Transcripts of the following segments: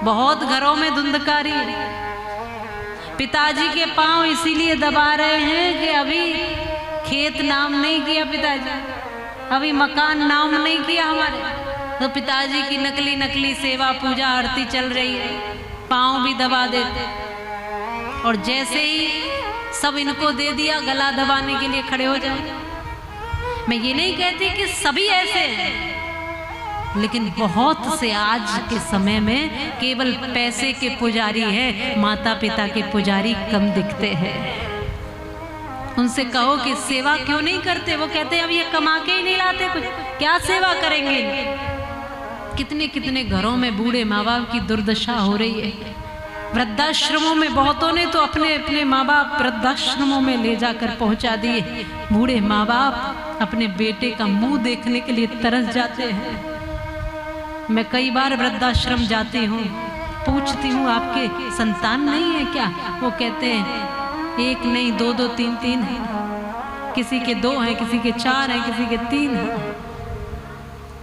बहुत घरों में धुंधकारी है। पिताजी के पांव इसीलिए दबा रहे हैं कि अभी खेत नाम नहीं किया पिताजी, अभी मकान नाम नहीं किया हमारे, तो पिताजी की नकली नकली सेवा पूजा आरती चल रही है, पांव भी दबा देते। और जैसे ही सब इनको दे दिया, गला दबाने के लिए खड़े हो जाए। मैं ये नहीं कहती कि सभी ऐसे हैं, लेकिन बहुत से आज के समय में केवल पैसे के पुजारी है, माता पिता के पुजारी कम दिखते हैं। उनसे कहो कि सेवा क्यों नहीं करते, वो कहते हैं अब ये कमा के ही नहीं लाते, कुछ क्या सेवा करेंगे। कितने कितने घरों में बूढ़े माँ बाप की दुर्दशा हो रही है। वृद्धाश्रमों में बहुतों ने तो अपने अपने माँ बाप वृद्धाश्रमों में ले जाकर पहुंचा दिए। बूढ़े माँ बाप अपने बेटे का मुंह देखने के लिए तरस जाते हैं। मैं कई बार वृद्धाश्रम जाती हूँ, पूछती हूँ आपके संतान नहीं है क्या? वो कहते हैं एक नहीं, दो दो तीन तीन है, किसी के 2 हैं, किसी के 4 हैं, किसी के 3 हैं।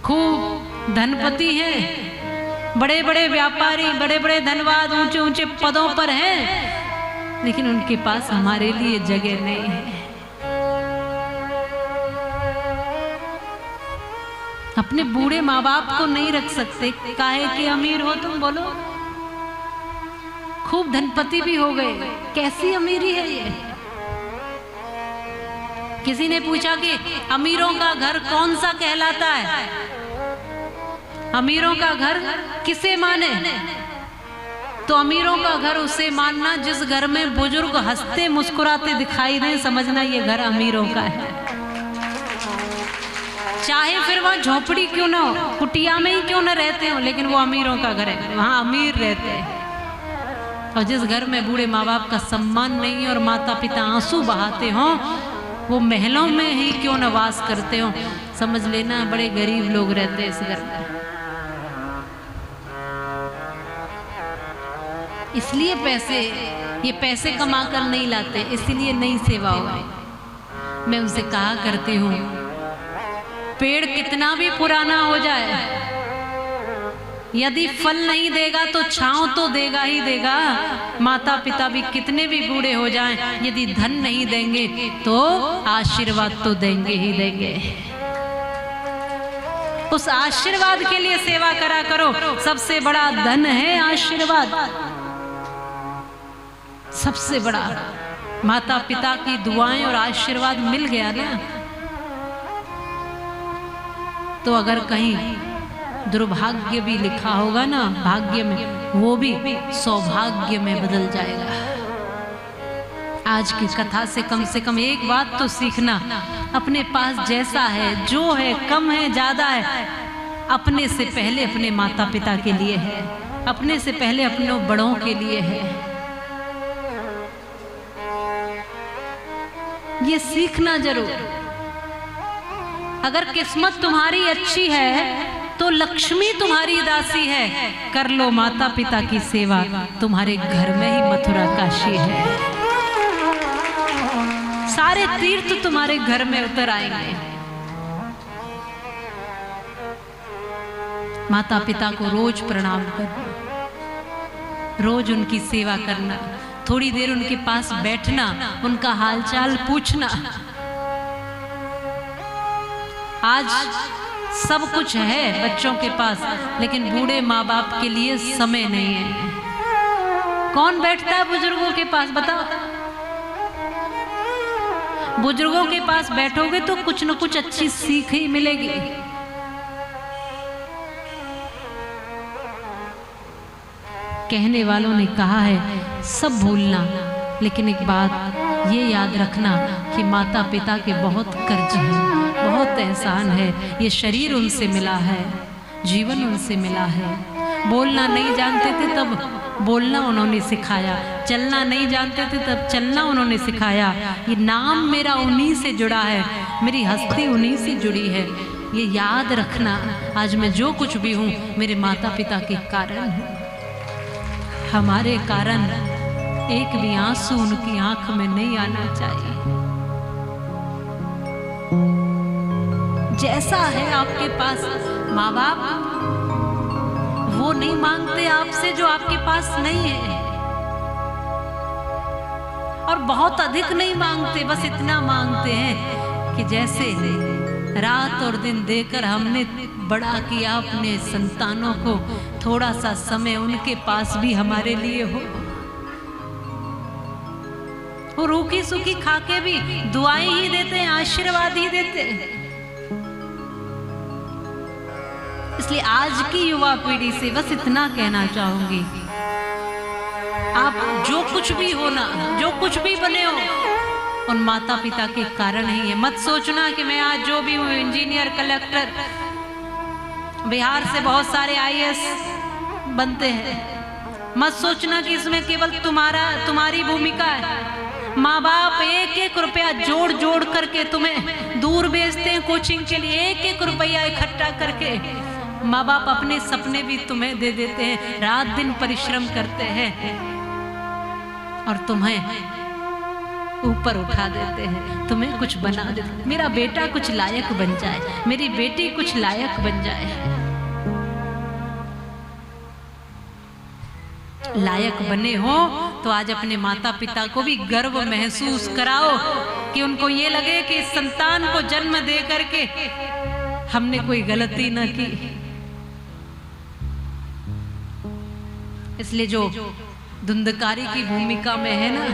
खूब धनपति हैं, बड़े बड़े व्यापारी, बड़े बड़े धनवान, ऊंचे ऊंचे पदों पर हैं, लेकिन उनके पास हमारे लिए जगह नहीं है। अपने बूढ़े माँ बाप को नहीं रख सकते, काहे कि अमीर हो तुम, बोलो। खूब धनपति भी हो गए, कैसी अमीरी है ये? किसी ने पूछा कि अमीरों का घर कौन सा कहलाता है, अमीरों का घर किसे माने? तो अमीरों का घर उसे मानना जिस घर में बुजुर्ग हंसते मुस्कुराते दिखाई दे, समझना ये घर अमीरों का है। चाहे फिर वहाँ झोपड़ी क्यों ना हो, कुटिया में ही क्यों ना रहते हो, लेकिन वो अमीरों का घर है, वहाँ अमीर रहते हैं। और जिस घर में बूढ़े माँ बाप का सम्मान नहीं है और माता पिता आंसू बहाते हो, वो महलों में ही क्यों न वास करते हो, समझ लेना बड़े गरीब लोग रहते हैं इस घर में। इसलिए ये पैसे कमा कर नहीं लाते, इसलिए नहीं सेवा हो रही। मैं उनसे कहा करती हूँ, पेड़ कितना भी पुराना हो जाए, यदि फल नहीं देगा तो छांव तो देगा ही देगा। माता पिता भी कितने भी बूढ़े हो जाएं, यदि धन नहीं देंगे तो आशीर्वाद तो देंगे ही देंगे। उस आशीर्वाद के लिए सेवा करा करो। सबसे बड़ा धन है आशीर्वाद, सबसे बड़ा। माता पिता की दुआएं और आशीर्वाद मिल गया ना, तो अगर कहीं दुर्भाग्य भी लिखा होगा ना भाग्य में, वो भी सौभाग्य में बदल जाएगा। आज की कथा से कम एक बात तो सीखना, अपने पास जैसा है, जो है, कम है, ज्यादा है, अपने से पहले अपने माता पिता के लिए है, अपने से पहले अपने बड़ों के लिए है। ये सीखना जरूर। अगर किस्मत तुम्हारी अच्छी है तो लक्ष्मी तुम्हारी दासी है। कर लो माता पिता की सेवा, तुम्हारे घर में ही मथुरा काशी है। सारे तीर्थ तुम्हारे घर में उतर आएंगे। माता पिता को रोज प्रणाम करना, रोज उनकी सेवा करना, थोड़ी देर उनके पास बैठना, उनका हालचाल पूछना। आज सब कुछ है बच्चों के पास, लेकिन बूढ़े माँ बाप के लिए समय नहीं है। कौन बैठता है बुजुर्गों के पास, बताओ? बुजुर्गों के पास बैठोगे तो कुछ न कुछ अच्छी सीख ही मिलेगी। कहने वालों ने कहा है सब भूलना, लेकिन एक बात ये याद रखना कि माता पिता के बहुत कर्ज हैं, बहुत एहसान है। ये शरीर उनसे मिला है, जीवन उनसे मिला है। बोलना नहीं जानते थे तब बोलना उन्होंने सिखाया, चलना नहीं जानते थे तब चलना उन्होंने सिखाया। ये नाम मेरा उन्हीं से जुड़ा है, मेरी हस्ती उन्हीं से जुड़ी है। ये याद रखना, आज मैं जो कुछ भी हूँ मेरे माता पिता के कारण है। हमारे कारण एक भी आंसू उनकी आंख में नहीं आना चाहिए। जैसा है आपके पास माँ बाप, वो वो नहीं मांगते आपसे जो आपके पास नहीं है, और बहुत अधिक नहीं मांगते, बस इतना मांगते हैं कि जैसे रात और दिन देकर हमने बड़ा किया अपने संतानों को, थोड़ा सा समय उनके पास भी हमारे लिए हो। वो रूखी सूखी खाके भी दुआएं ही देते हैं, आशीर्वाद ही देते हैं। इसलिए आज की युवा पीढ़ी से बस इतना कहना चाहूंगी, आप जो कुछ भी हो ना, जो कुछ भी बने हो, उन माता पिता के कारण ही है। मत सोचना कि मैं आज जो भी हूँ, इंजीनियर, कलेक्टर, बिहार से बहुत सारे आईएएस बनते हैं, मत सोचना कि इसमें केवल तुम्हारी भूमिका है। माँ बाप एक एक रुपया जोड़ जोड़ करके तुम्हें दूर भेजते हैं कोचिंग के लिए, एक एक रुपया इकट्ठा करके माँ बाप अपने सपने भी तुम्हें दे देते हैं, रात दिन परिश्रम करते हैं और तुम्हें ऊपर उठा देते हैं, तुम्हें कुछ बना देते हैं। मेरा बेटा कुछ लायक बन जाए, मेरी बेटी कुछ लायक बन जाए। लायक बने हो तो आज अपने माता पिता को भी गर्व महसूस कराओ, कि उनको ये लगे कि इस संतान को जन्म दे करके हमने कोई गलती न की। इसलिए जो धुंधकारी की भूमिका में है ना,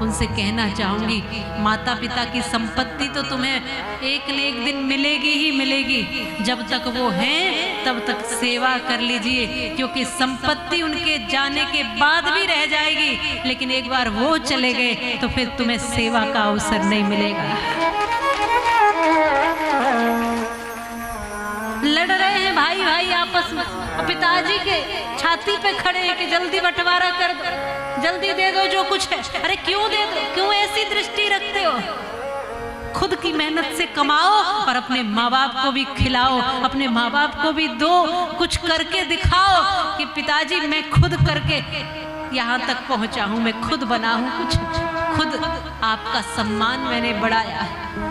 उनसे कहना चाहूंगी, माता पिता की संपत्ति तो तुम्हें एक न एक दिन मिलेगी ही मिलेगी। जब तक वो हैं तब तक सेवा कर लीजिए, क्योंकि संपत्ति उनके जाने के बाद भी रह जाएगी, लेकिन एक बार वो चले गए तो फिर तुम्हें सेवा का अवसर नहीं मिलेगा। लड़ रहे हैं भाई भाई आपस में, और पिताजी के छाती पे खड़े हैं कि जल्दी बंटवारा कर दो, जल्दी दे दो जो कुछ है। अरे क्यों दे दो, क्यों ऐसी दृष्टि रखते हो? खुद की मेहनत से कमाओ और अपने माँ बाप को भी खिलाओ, अपने माँ बाप को भी दो, कुछ करके दिखाओ कि पिताजी मैं खुद करके यहाँ तक पहुँचा हूँ, मैं खुद बना हूँ कुछ, खुद आपका सम्मान मैंने बढ़ाया है।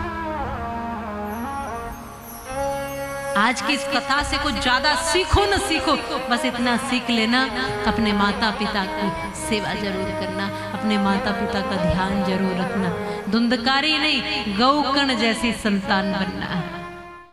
आज की इस कथा से कुछ ज्यादा सीखो न सीखो, बस इतना सीख लेना, अपने माता पिता की सेवा जरूर करना, अपने माता पिता का ध्यान जरूर रखना, धुंधकारी नहीं, गौकर्ण जैसी संतान बनना है।